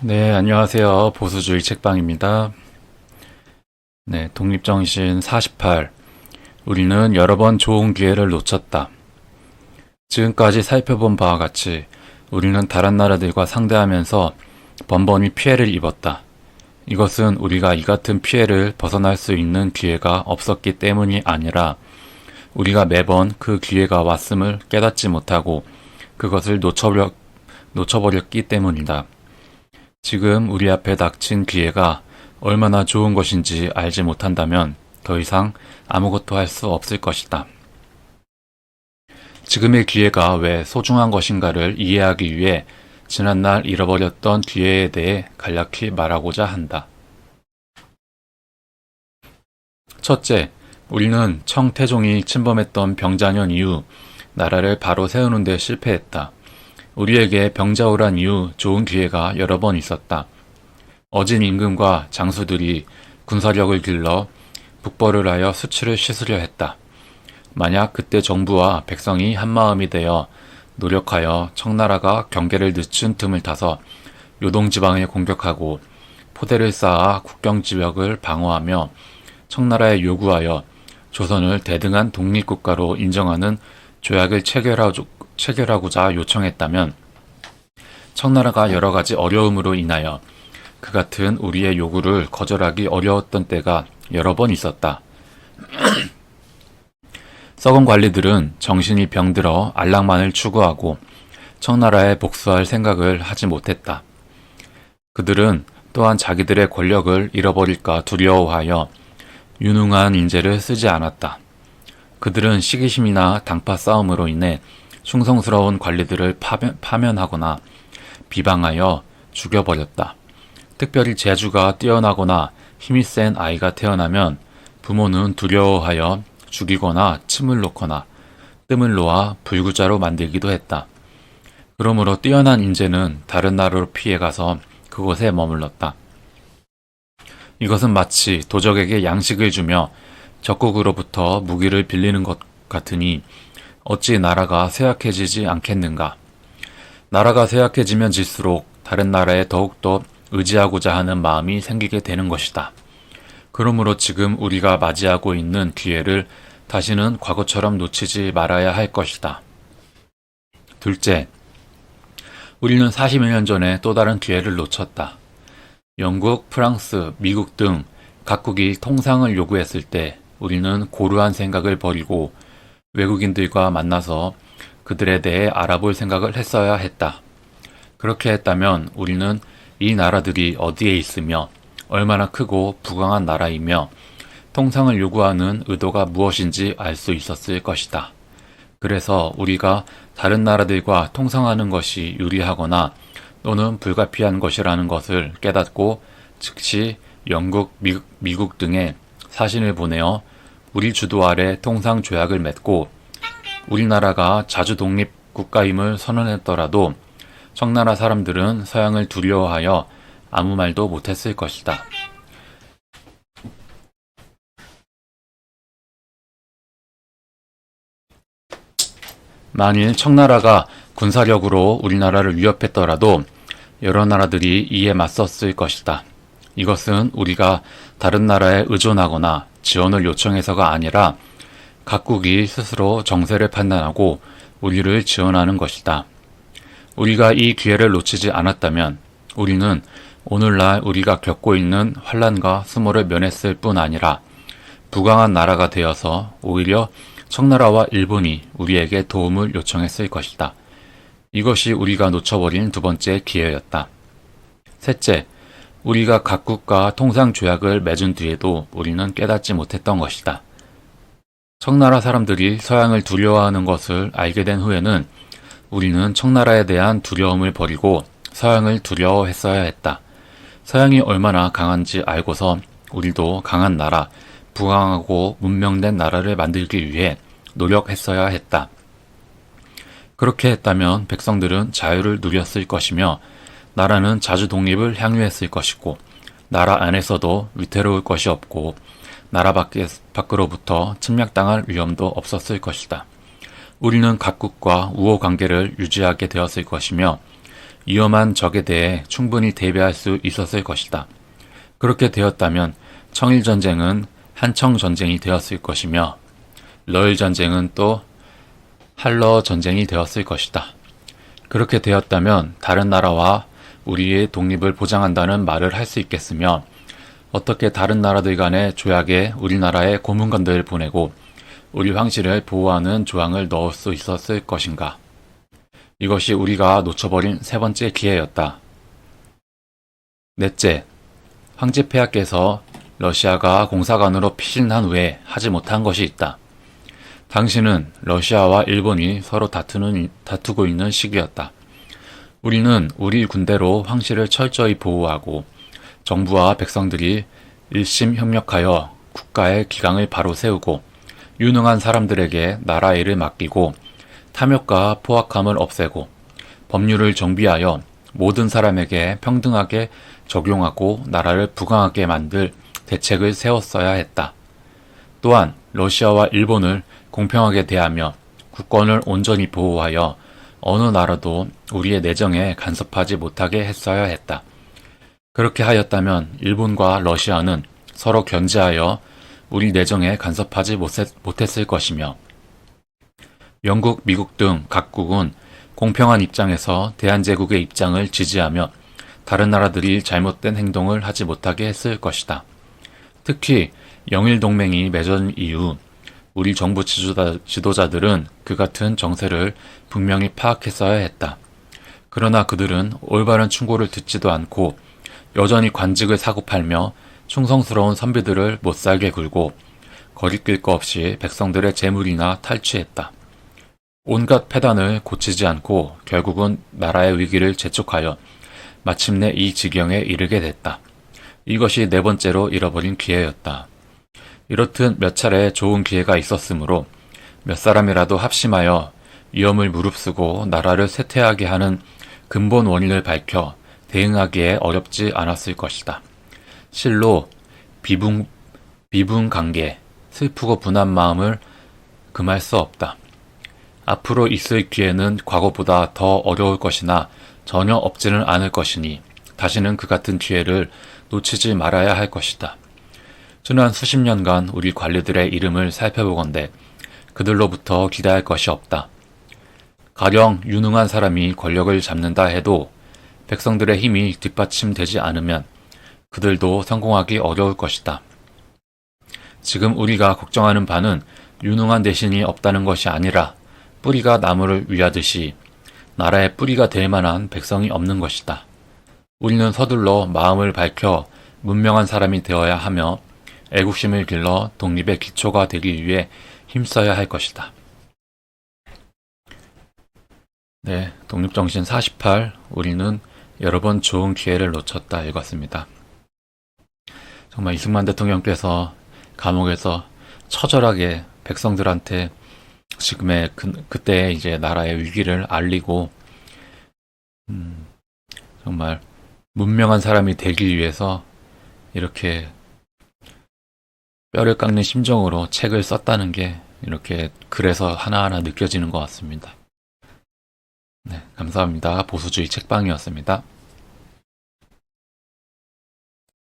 네, 안녕하세요. 보수주의 책방입니다. 네, 독립정신 48. 우리는 여러 번 좋은 기회를 놓쳤다. 지금까지 살펴본 바와 같이 우리는 다른 나라들과 상대하면서 번번이 피해를 입었다. 이것은 우리가 이 같은 피해를 벗어날 수 있는 기회가 없었기 때문이 아니라 우리가 매번 그 기회가 왔음을 깨닫지 못하고 그것을 놓쳐버렸기 때문이다. 지금 우리 앞에 닥친 기회가 얼마나 좋은 것인지 알지 못한다면 더 이상 아무것도 할 수 없을 것이다. 지금의 기회가 왜 소중한 것인가를 이해하기 위해 지난날 잃어버렸던 기회에 대해 간략히 말하고자 한다. 첫째, 우리는 청태종이 침범했던 병자년 이후 나라를 바로 세우는 데 실패했다. 우리에게 병자호란 이후 좋은 기회가 여러 번 있었다. 어진 임금과 장수들이 군사력을 길러 북벌을 하여 수치를 씻으려 했다. 만약 그때 정부와 백성이 한마음이 되어 노력하여 청나라가 경계를 늦춘 틈을 타서 요동지방을 공격하고 포대를 쌓아 국경지역을 방어하며 청나라에 요구하여 조선을 대등한 독립국가로 인정하는 조약을 체결하고자 요청했다면 청나라가 여러 가지 어려움으로 인하여 그 같은 우리의 요구를 거절하기 어려웠던 때가 여러 번 있었다. 썩은 관리들은 정신이 병들어 안락만을 추구하고 청나라에 복수할 생각을 하지 못했다. 그들은 또한 자기들의 권력을 잃어버릴까 두려워하여 유능한 인재를 쓰지 않았다. 그들은 시기심이나 당파 싸움으로 인해 충성스러운 관리들을 파면하거나 비방하여 죽여버렸다. 특별히 재주가 뛰어나거나 힘이 센 아이가 태어나면 부모는 두려워하여 죽이거나 침을 놓거나 뜸을 놓아 불구자로 만들기도 했다. 그러므로 뛰어난 인재는 다른 나라로 피해가서 그곳에 머물렀다. 이것은 마치 도적에게 양식을 주며 적국으로부터 무기를 빌리는 것 같으니 어찌 나라가 쇠약해지지 않겠는가. 나라가 쇠약해지면 질수록 다른 나라에 더욱더 의지하고자 하는 마음이 생기게 되는 것이다. 그러므로 지금 우리가 맞이하고 있는 기회를 다시는 과거처럼 놓치지 말아야 할 것이다. 둘째, 우리는 41년 전에 또 다른 기회를 놓쳤다. 영국, 프랑스, 미국 등 각국이 통상을 요구했을 때 우리는 고루한 생각을 버리고 외국인들과 만나서 그들에 대해 알아볼 생각을 했어야 했다. 그렇게 했다면 우리는 이 나라들이 어디에 있으며 얼마나 크고 부강한 나라이며 통상을 요구하는 의도가 무엇인지 알 수 있었을 것이다. 그래서 우리가 다른 나라들과 통상하는 것이 유리하거나 또는 불가피한 것이라는 것을 깨닫고 즉시 영국, 미국 등에 사신을 보내어 우리 주도 아래 통상 조약을 맺고 우리나라가 자주 독립 국가임을 선언했더라도 청나라 사람들은 서양을 두려워하여 아무 말도 못했을 것이다. 만일 청나라가 군사력으로 우리나라를 위협했더라도 여러 나라들이 이에 맞섰을 것이다. 이것은 우리가 다른 나라에 의존하거나 지원을 요청해서가 아니라 각국이 스스로 정세를 판단하고 우리를 지원하는 것이다. 우리가 이 기회를 놓치지 않았다면 우리는 오늘날 우리가 겪고 있는 환란과 수모를 면했을 뿐 아니라 부강한 나라가 되어서 오히려 청나라와 일본이 우리에게 도움을 요청했을 것이다. 이것이 우리가 놓쳐버린 두 번째 기회였다. 셋째, 우리가 각국과 통상조약을 맺은 뒤에도 우리는 깨닫지 못했던 것이다. 청나라 사람들이 서양을 두려워하는 것을 알게 된 후에는 우리는 청나라에 대한 두려움을 버리고 서양을 두려워했어야 했다. 서양이 얼마나 강한지 알고서 우리도 강한 나라, 부강하고 문명된 나라를 만들기 위해 노력했어야 했다. 그렇게 했다면 백성들은 자유를 누렸을 것이며 나라는 자주 독립을 향유했을 것이고 나라 안에서도 위태로울 것이 없고 나라 밖으로부터 침략당할 위험도 없었을 것이다. 우리는 각국과 우호 관계를 유지하게 되었을 것이며 위험한 적에 대해 충분히 대비할 수 있었을 것이다. 그렇게 되었다면 청일전쟁은 한청전쟁이 되었을 것이며 러일전쟁은 또 한러전쟁이 되었을 것이다. 그렇게 되었다면 다른 나라와 우리의 독립을 보장한다는 말을 할 수 있겠으며 어떻게 다른 나라들 간의 조약에 우리나라의 고문관들을 보내고 우리 황실을 보호하는 조항을 넣을 수 있었을 것인가. 이것이 우리가 놓쳐버린 세 번째 기회였다. 넷째, 황제 폐하께서 러시아가 공사관으로 피신한 후에 하지 못한 것이 있다. 당시는 러시아와 일본이 서로 다투고 있는 시기였다. 우리는 우리 군대로 황실을 철저히 보호하고 정부와 백성들이 일심 협력하여 국가의 기강을 바로 세우고 유능한 사람들에게 나라 일을 맡기고 탐욕과 포악함을 없애고 법률을 정비하여 모든 사람에게 평등하게 적용하고 나라를 부강하게 만들 대책을 세웠어야 했다. 또한 러시아와 일본을 공평하게 대하며 국권을 온전히 보호하여 어느 나라도 우리의 내정에 간섭하지 못하게 했어야 했다. 그렇게 하였다면 일본과 러시아는 서로 견제하여 우리 내정에 간섭하지 못했을 것이며 영국, 미국 등 각국은 공평한 입장에서 대한제국의 입장을 지지하며 다른 나라들이 잘못된 행동을 하지 못하게 했을 것이다. 특히 영일동맹이 맺은 이후 우리 정부 지도자들은 그 같은 정세를 분명히 파악했어야 했다. 그러나 그들은 올바른 충고를 듣지도 않고 여전히 관직을 사고팔며 충성스러운 선비들을 못살게 굴고 거리낄 거 없이 백성들의 재물이나 탈취했다. 온갖 폐단을 고치지 않고 결국은 나라의 위기를 재촉하여 마침내 이 지경에 이르게 됐다. 이것이 네 번째로 잃어버린 기회였다. 이렇듯 몇 차례 좋은 기회가 있었으므로 몇 사람이라도 합심하여 위험을 무릅쓰고 나라를 쇠퇴하게 하는 근본 원인을 밝혀 대응하기에 어렵지 않았을 것이다. 실로 비분관계, 슬프고 분한 마음을 금할 수 없다. 앞으로 있을 기회는 과거보다 더 어려울 것이나 전혀 없지는 않을 것이니 다시는 그 같은 기회를 놓치지 말아야 할 것이다. 지난 수십 년간 우리 관리들의 이름을 살펴보건대 그들로부터 기대할 것이 없다. 가령 유능한 사람이 권력을 잡는다 해도 백성들의 힘이 뒷받침되지 않으면 그들도 성공하기 어려울 것이다. 지금 우리가 걱정하는 바는 유능한 대신이 없다는 것이 아니라 뿌리가 나무를 위하듯이 나라의 뿌리가 될 만한 백성이 없는 것이다. 우리는 서둘러 마음을 밝혀 문명한 사람이 되어야 하며 애국심을 길러 독립의 기초가 되기 위해 힘써야 할 것이다. 네, 독립정신 48, 우리는 여러 번 좋은 기회를 놓쳤다 읽었습니다. 정말 이승만 대통령께서 감옥에서 처절하게 백성들한테 지금의 그때 이제 나라의 위기를 알리고 정말 문명한 사람이 되기 위해서 이렇게 뼈를 깎는 심정으로 책을 썼다는 게 이렇게 글에서 하나하나 느껴지는 것 같습니다. 네, 감사합니다. 보수주의 책방이었습니다.